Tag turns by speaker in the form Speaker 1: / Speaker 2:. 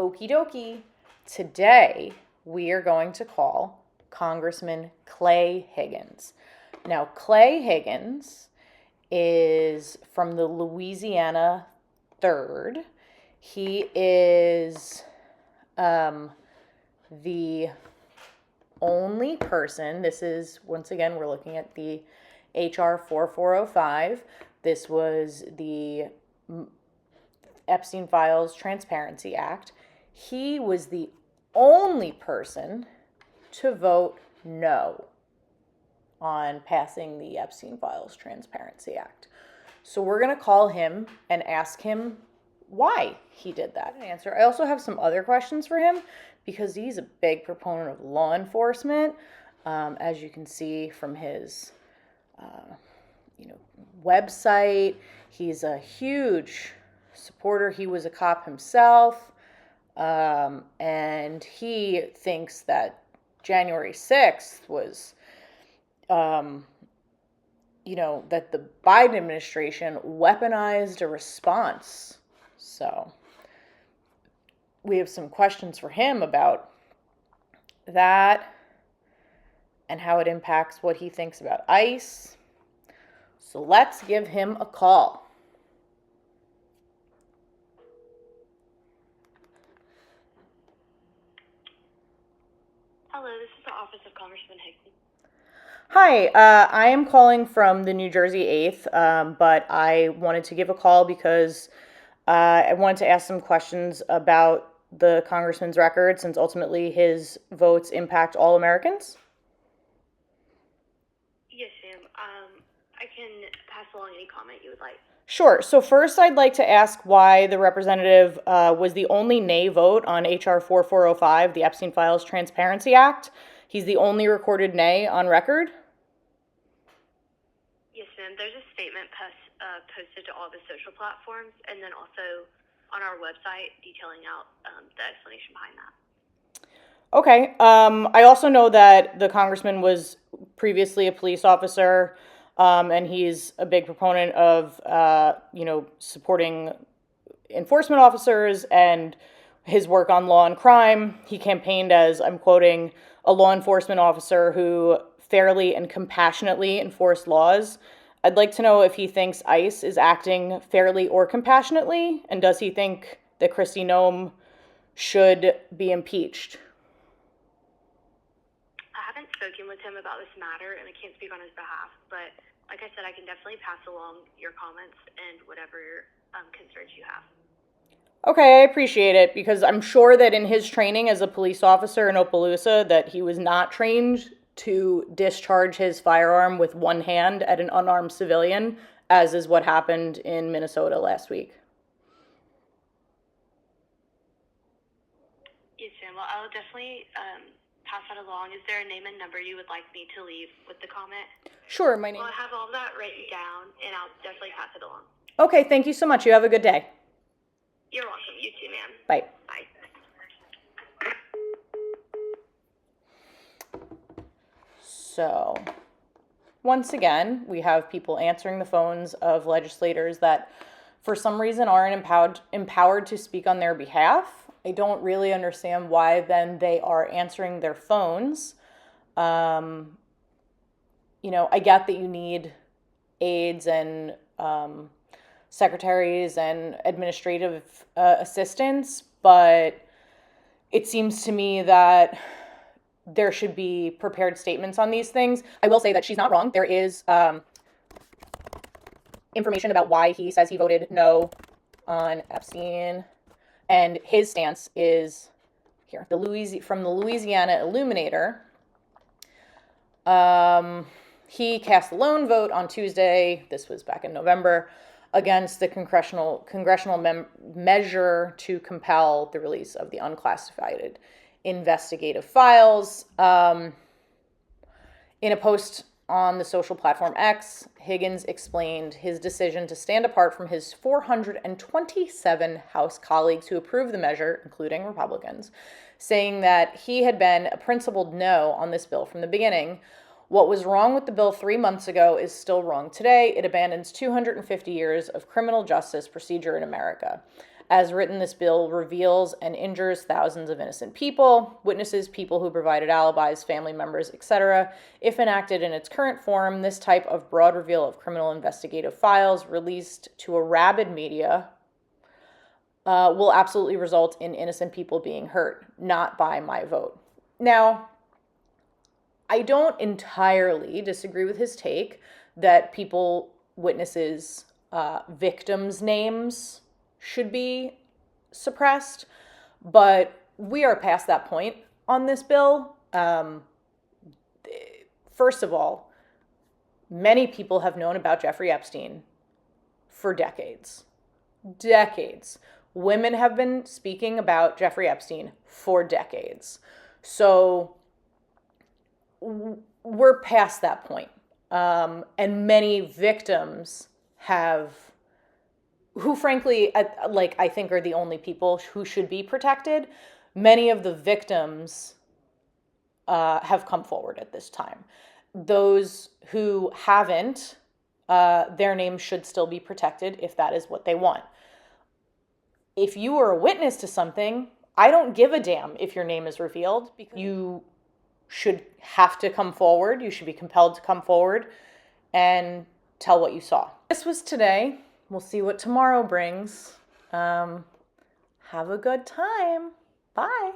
Speaker 1: Okie dokie. Today, we are going to call Congressman Clay Higgins. Now, Clay Higgins is from the Louisiana 3rd. He is the only person, this is, once again, we're looking at the HR 4405. This was the Epstein Files Transparency Act. He was the only person to vote no on passing the Epstein Files Transparency Act. So we're going to call him and ask him why he did that. Answer. I also have some other questions for him because he's a big proponent of law enforcement. As you can see from his website, he's a huge supporter. He was a cop himself, and he thinks that January 6th was, that the Biden administration weaponized a response. So we have some questions for him about that and how it impacts what he thinks about ICE. So let's give him a call.
Speaker 2: Hello, this is the office of Congressman Higgins.
Speaker 1: Hi, I am calling from the New Jersey 8th, but I wanted to give a call because I wanted to ask some questions about the congressman's record, since ultimately his votes impact all Americans.
Speaker 2: Yes, ma'am. I can pass along any comment you would like.
Speaker 1: Sure. So first, I'd like to ask why the representative was the only nay vote on HR 4405, the Epstein Files Transparency Act. He's the only recorded nay on record.
Speaker 2: Yes, ma'am. There's a statement posted to all the social platforms and then also on our website detailing out the explanation behind that.
Speaker 1: Okay. I also know that the congressman was previously a police officer, and he's a big proponent of, supporting enforcement officers and his work on law and crime. He campaigned as, I'm quoting, a law enforcement officer who fairly and compassionately enforced laws. I'd like to know if he thinks ICE is acting fairly or compassionately, and does he think that Kristi Noem should be impeached?
Speaker 2: I haven't spoken with him about this matter, and I can't speak on his behalf, but like I said, I can definitely pass along your comments and whatever concerns you have.
Speaker 1: Okay, I appreciate it, because I'm sure that in his training as a police officer in Opelousas that he was not trained to discharge his firearm with one hand at an unarmed civilian, as is what happened in Minnesota last week.
Speaker 2: Yes, ma'am. Well, I'll definitely pass that along. Is there a name and number you would like me to leave with the comment?
Speaker 1: Sure, my name.
Speaker 2: Well, I have all that written down, and I'll definitely pass it along.
Speaker 1: Okay, thank you so much. You have a good day.
Speaker 2: You're welcome. You too, ma'am.
Speaker 1: Bye.
Speaker 2: Bye.
Speaker 1: So, once again, we have people answering the phones of legislators that for some reason aren't empowered to speak on their behalf. I don't really understand why then they are answering their phones. I get that you need aides and secretaries and administrative assistants, but it seems to me that there should be prepared statements on these things. I will say that she's not wrong. There is information about why he says he voted no on Epstein, and his stance is here. From the Louisiana Illuminator. He cast a lone vote on Tuesday. This was back in November, against the congressional measure to compel the release of the unclassified investigative files. In a post on the social platform X, Higgins explained his decision to stand apart from his 427 House colleagues who approved the measure, including Republicans, saying that he had been a principled no on this bill from the beginning. What was wrong with the bill 3 months ago is still wrong today. It abandons 250 years of criminal justice procedure in America. As written, this bill reveals and injures thousands of innocent people, witnesses, people who provided alibis, family members, etc. If enacted in its current form, this type of broad reveal of criminal investigative files released to a rabid media will absolutely result in innocent people being hurt, not by my vote. Now, I don't entirely disagree with his take that people, witnesses, victims' names should be suppressed, but we are past that point on this bill. First of all, many people have known about Jeffrey Epstein for decades. Decades. Women have been speaking about Jeffrey Epstein for decades. So we're past that point. And many victims who frankly, I think are the only people who should be protected. Many of the victims have come forward at this time. Those who haven't, their names should still be protected if that is what they want. If you are a witness to something, I don't give a damn if your name is revealed, because you should have to come forward. You should be compelled to come forward and tell what you saw. This was today. We'll see what tomorrow brings. Have a good time. Bye.